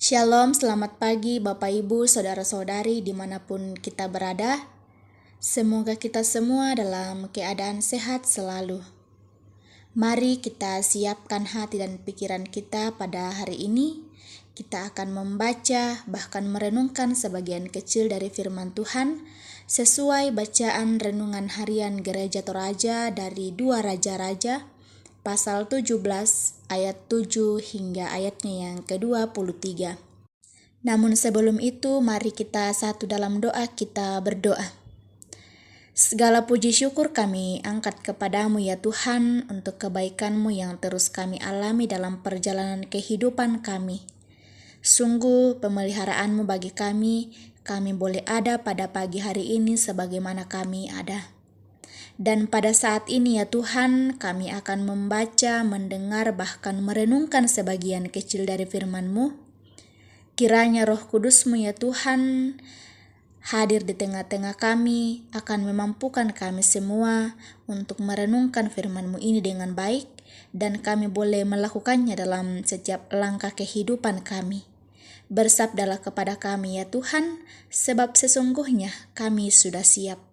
Shalom, selamat pagi Bapak Ibu, Saudara-saudari dimanapun kita berada. Semoga kita semua dalam keadaan sehat selalu. Mari kita siapkan hati dan pikiran kita pada hari ini. Kita akan membaca bahkan merenungkan sebagian kecil dari firman Tuhan sesuai bacaan renungan harian Gereja Toraja dari 2 Raja-Raja pasal 17 ayat 7 hingga ayatnya yang ke-23. Namun sebelum itu, mari kita satu dalam doa, kita berdoa. Segala puji syukur kami angkat kepadamu ya Tuhan untuk kebaikan-Mu yang terus kami alami dalam perjalanan kehidupan kami. Sungguh pemeliharaan-Mu bagi kami boleh ada pada pagi hari ini sebagaimana kami ada. Dan pada saat ini ya Tuhan, kami akan membaca, mendengar, bahkan merenungkan sebagian kecil dari firman-Mu. Kiranya Roh Kudus-Mu ya Tuhan hadir di tengah-tengah kami, akan memampukan kami semua untuk merenungkan firman-Mu ini dengan baik, dan kami boleh melakukannya dalam setiap langkah kehidupan kami. Bersabdalah kepada kami ya Tuhan, sebab sesungguhnya kami sudah siap.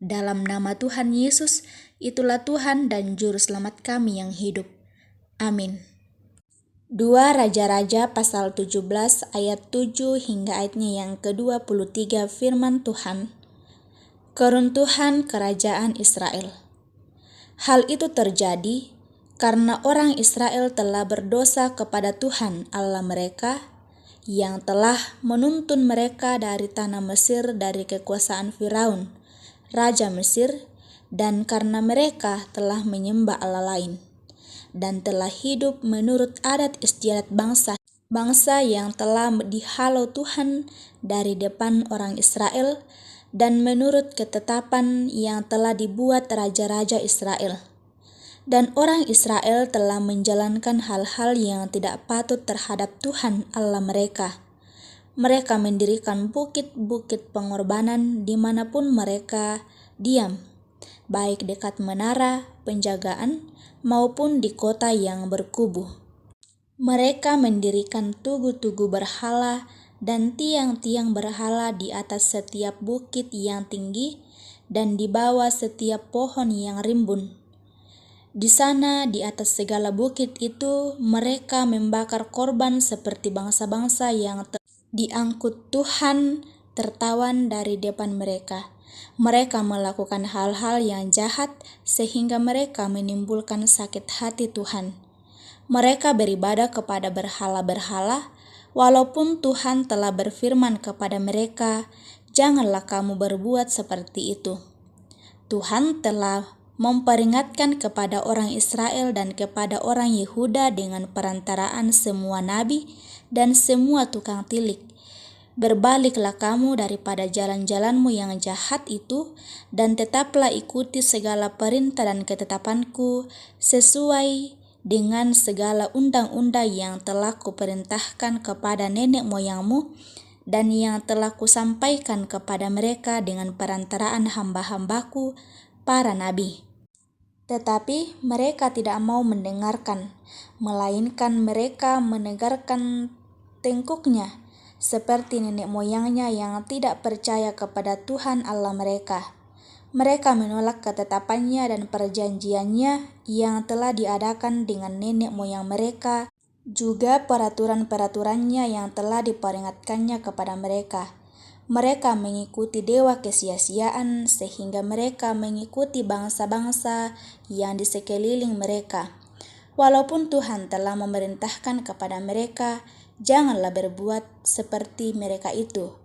Dalam nama Tuhan Yesus, itulah Tuhan dan Juru Selamat kami yang hidup. Amin. 2 Raja-Raja pasal 17 ayat 7 hingga ayatnya yang ke-23 firman Tuhan. Keruntuhan kerajaan Israel. Hal itu terjadi karena orang Israel telah berdosa kepada Tuhan Allah mereka, yang telah menuntun mereka dari tanah Mesir dari kekuasaan Firaun, Raja Mesir, dan karena mereka telah menyembah Allah lain, dan telah hidup menurut adat istiadat bangsa yang telah dihalau Tuhan dari depan orang Israel, dan menurut ketetapan yang telah dibuat raja-raja Israel. Dan orang Israel telah menjalankan hal-hal yang tidak patut terhadap Tuhan Allah mereka. Mereka mendirikan bukit-bukit pengorbanan dimanapun mereka diam, baik dekat menara penjagaan maupun di kota yang berkubu. Mereka mendirikan tugu-tugu berhala dan tiang-tiang berhala di atas setiap bukit yang tinggi dan di bawah setiap pohon yang rimbun. Di sana, di atas segala bukit itu, mereka membakar korban seperti bangsa-bangsa yang diangkut Tuhan tertawan dari depan mereka. Mereka melakukan hal-hal yang jahat sehingga mereka menimbulkan sakit hati Tuhan. Mereka beribadah kepada berhala-berhala, walaupun Tuhan telah berfirman kepada mereka, "Janganlah kamu berbuat seperti itu." Tuhan telah memperingatkan kepada orang Israel dan kepada orang Yehuda dengan perantaraan semua nabi dan semua tukang tilik. Berbaliklah kamu daripada jalan-jalanmu yang jahat itu, dan tetaplah ikuti segala perintah dan ketetapanku sesuai dengan segala undang-undang yang telah kuperintahkan kepada nenek moyangmu dan yang telah kusampaikan kepada mereka dengan perantaraan hamba-hambaku, para nabi. Tetapi mereka tidak mau mendengarkan, melainkan mereka menegarkan tengkuknya, seperti nenek moyangnya yang tidak percaya kepada Tuhan Allah mereka. Mereka menolak ketetapannya dan perjanjiannya yang telah diadakan dengan nenek moyang mereka, juga peraturan-peraturannya yang telah diperingatkannya kepada mereka. Mereka mengikuti dewa kesia-siaan sehingga mereka mengikuti bangsa-bangsa yang di sekeliling mereka. Walaupun Tuhan telah memerintahkan kepada mereka, janganlah berbuat seperti mereka itu.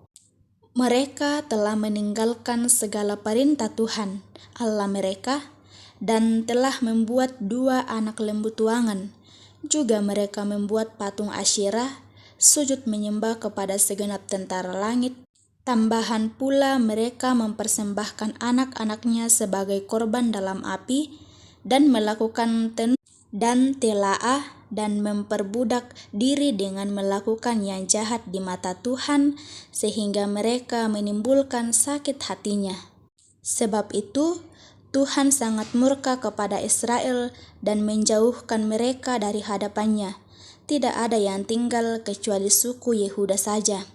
Mereka telah meninggalkan segala perintah Tuhan Allah mereka dan telah membuat 2 anak lembu tuangan. Juga mereka membuat patung Asyerah, sujud menyembah kepada segenap tentara langit. Tambahan pula mereka mempersembahkan anak-anaknya sebagai korban dalam api dan melakukan telaah dan memperbudak diri dengan melakukan yang jahat di mata Tuhan sehingga mereka menimbulkan sakit hatinya. Sebab itu Tuhan sangat murka kepada Israel dan menjauhkan mereka dari hadapannya. tidak ada yang tinggal kecuali suku Yehuda saja.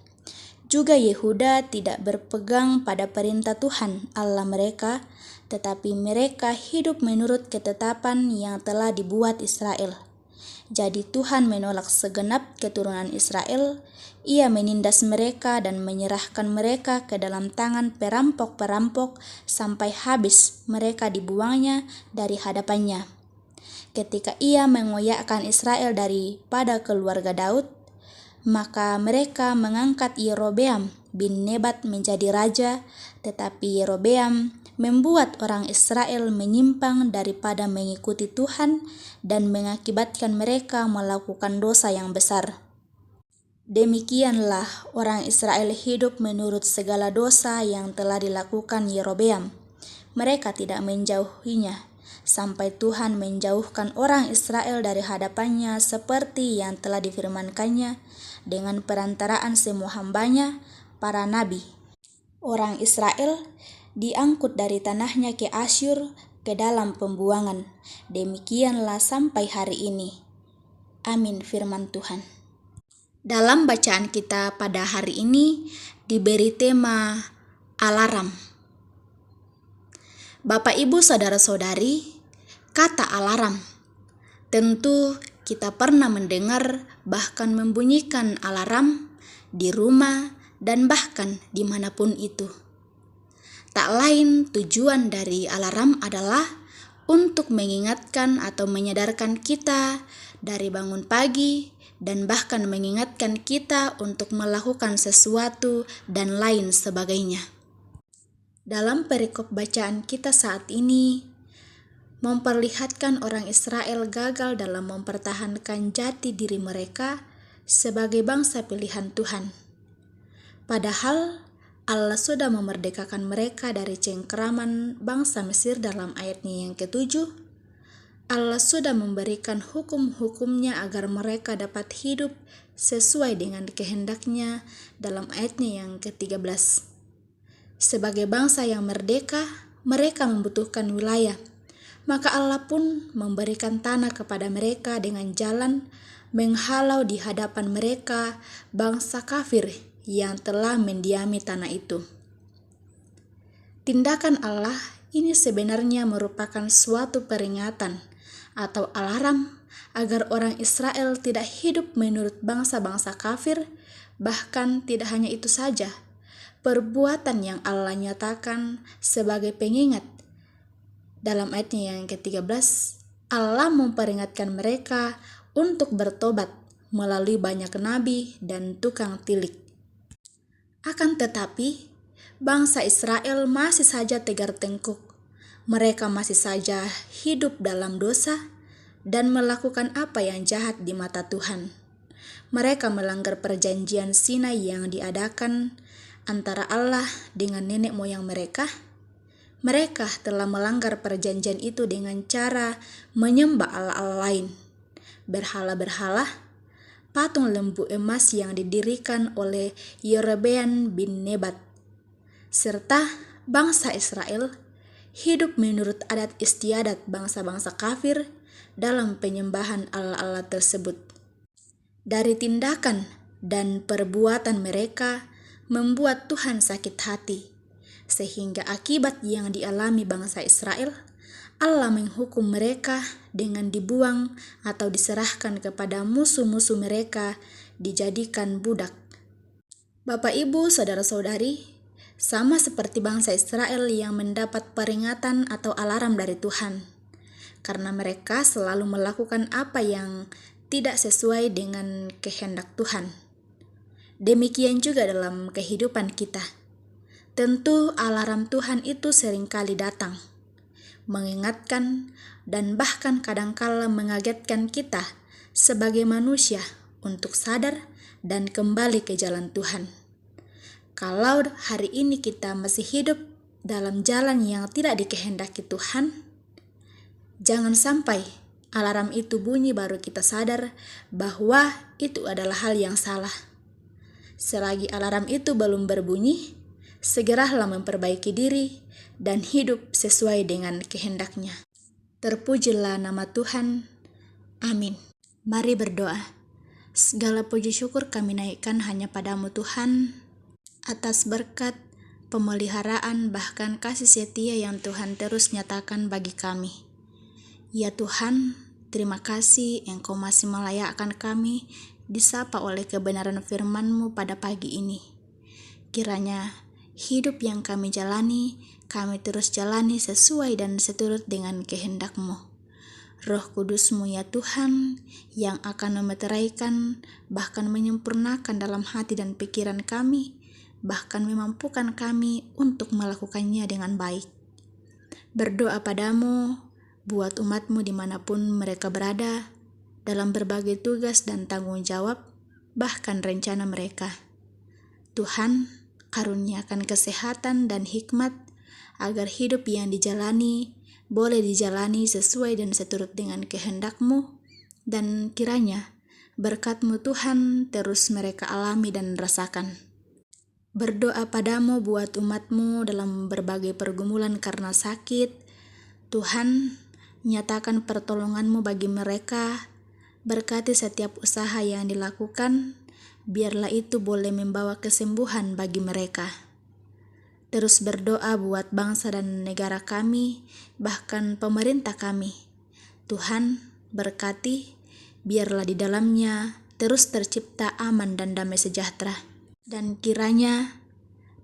Juga Yehuda tidak berpegang pada perintah Tuhan Allah mereka, tetapi mereka hidup menurut ketetapan yang telah dibuat Israel. Jadi Tuhan menolak segenap keturunan Israel. Ia menindas mereka dan menyerahkan mereka ke dalam tangan perampok-perampok sampai habis mereka dibuangnya dari hadapannya. Ketika ia mengoyakkan Israel daripada keluarga Daud, maka mereka mengangkat Yerobeam bin Nebat menjadi raja, tetapi Yerobeam membuat orang Israel menyimpang daripada mengikuti Tuhan dan mengakibatkan mereka melakukan dosa yang besar. Demikianlah orang Israel hidup menurut segala dosa yang telah dilakukan Yerobeam. Mereka tidak menjauhinya, sampai Tuhan menjauhkan orang Israel dari hadapannya seperti yang telah difirmankannya dengan perantaraan semua hambanya, para nabi. Orang Israel diangkut dari tanahnya ke Asyur ke dalam pembuangan. Demikianlah sampai hari ini. Amin firman Tuhan. Dalam bacaan kita pada hari ini diberi tema alarm. Bapak Ibu saudara-saudari, kata alarm tentu kita pernah mendengar bahkan membunyikan alarm di rumah dan bahkan dimanapun itu. Tak lain tujuan dari alarm adalah untuk mengingatkan atau menyadarkan kita dari bangun pagi dan bahkan mengingatkan kita untuk melakukan sesuatu dan lain sebagainya. Dalam perikop bacaan kita saat ini, memperlihatkan orang Israel gagal dalam mempertahankan jati diri mereka sebagai bangsa pilihan Tuhan. Padahal Allah sudah memerdekakan mereka dari cengkeraman bangsa Mesir dalam ayatnya yang ke-7. Allah sudah memberikan hukum-hukumnya agar mereka dapat hidup sesuai dengan kehendaknya dalam ayatnya yang ke-13. Sebagai bangsa yang merdeka, mereka membutuhkan wilayah. Maka Allah pun memberikan tanah kepada mereka dengan jalan menghalau di hadapan mereka bangsa kafir yang telah mendiami tanah itu. Tindakan Allah ini sebenarnya merupakan suatu peringatan atau alarm agar orang Israel tidak hidup menurut bangsa-bangsa kafir. Bahkan tidak hanya itu saja, perbuatan yang Allah nyatakan sebagai pengingat. Dalam ayatnya yang ke-13, Allah memperingatkan mereka untuk bertobat melalui banyak nabi dan tukang tilik. Akan tetapi, bangsa Israel masih saja tegar tengkuk. Mereka masih saja hidup dalam dosa dan melakukan apa yang jahat di mata Tuhan. Mereka melanggar perjanjian Sinai yang diadakan antara Allah dengan nenek moyang mereka. Mereka telah melanggar perjanjian itu dengan cara menyembah Allah-Allah lain, berhala-berhala, patung lembu emas yang didirikan oleh Yerobeam bin Nebat, serta bangsa Israel hidup menurut adat istiadat bangsa-bangsa kafir dalam penyembahan Allah-Allah tersebut. Dari tindakan dan perbuatan mereka membuat Tuhan sakit hati, sehingga akibat yang dialami bangsa Israel, Allah menghukum mereka dengan dibuang atau diserahkan kepada musuh-musuh mereka, dijadikan budak. Bapak Ibu saudara-saudari, sama seperti bangsa Israel yang mendapat peringatan atau alarm dari Tuhan, karena mereka selalu melakukan apa yang tidak sesuai dengan kehendak Tuhan. Demikian juga dalam kehidupan kita. Tentu alarm Tuhan itu seringkali datang, mengingatkan dan bahkan kadangkala mengagetkan kita sebagai manusia untuk sadar dan kembali ke jalan Tuhan. Kalau hari ini kita masih hidup dalam jalan yang tidak dikehendaki Tuhan, jangan sampai alarm itu bunyi baru kita sadar bahwa itu adalah hal yang salah. Selagi alarm itu belum berbunyi, segeralah memperbaiki diri dan hidup sesuai dengan kehendaknya. Terpujilah nama Tuhan. Amin. Mari berdoa. Segala puji syukur kami naikkan hanya padamu Tuhan, atas berkat, pemeliharaan, bahkan kasih setia yang Tuhan terus nyatakan bagi kami. Ya Tuhan, terima kasih Engkau masih melayakkan kami disapa oleh kebenaran firman-Mu pada pagi ini. Kiranya hidup yang kami jalani, kami terus jalani sesuai dan seturut dengan kehendak-Mu. Roh Kudus-Mu ya Tuhan, yang akan memeteraikan, bahkan menyempurnakan dalam hati dan pikiran kami, bahkan memampukan kami untuk melakukannya dengan baik. Berdoa padamu, buat umat-Mu dimanapun mereka berada, dalam berbagai tugas dan tanggung jawab, bahkan rencana mereka. Tuhan, karuniakan kesehatan dan hikmat, agar hidup yang dijalani, boleh dijalani sesuai dan seturut dengan kehendak-Mu, dan kiranya berkat-Mu Tuhan terus mereka alami dan rasakan. Berdoa padamu buat umat-Mu dalam berbagai pergumulan karena sakit. Tuhan, nyatakan pertolongan-Mu bagi mereka, berkati setiap usaha yang dilakukan, biarlah itu boleh membawa kesembuhan bagi mereka. Terus berdoa buat bangsa dan negara kami, bahkan pemerintah kami. Tuhan, berkati, biarlah di dalamnya terus tercipta aman dan damai sejahtera. Dan kiranya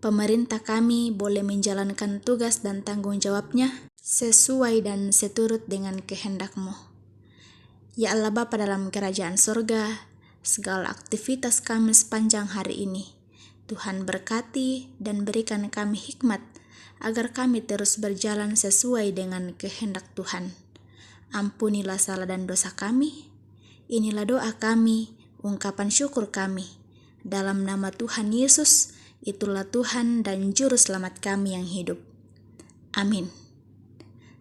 pemerintah kami boleh menjalankan tugas dan tanggung jawabnya sesuai dan seturut dengan kehendak-Mu. Ya Allah Bapa dalam kerajaan surga, segala aktivitas kami sepanjang hari ini, Tuhan berkati dan berikan kami hikmat agar kami terus berjalan sesuai dengan kehendak Tuhan. Ampunilah salah dan dosa kami. Inilah doa kami, ungkapan syukur kami. Dalam nama Tuhan Yesus, itulah Tuhan dan Juru Selamat kami yang hidup. Amin.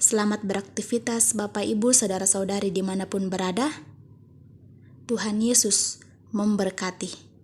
Selamat beraktivitas Bapak, Ibu, Saudara-saudari dimanapun berada. Tuhan Yesus memberkati.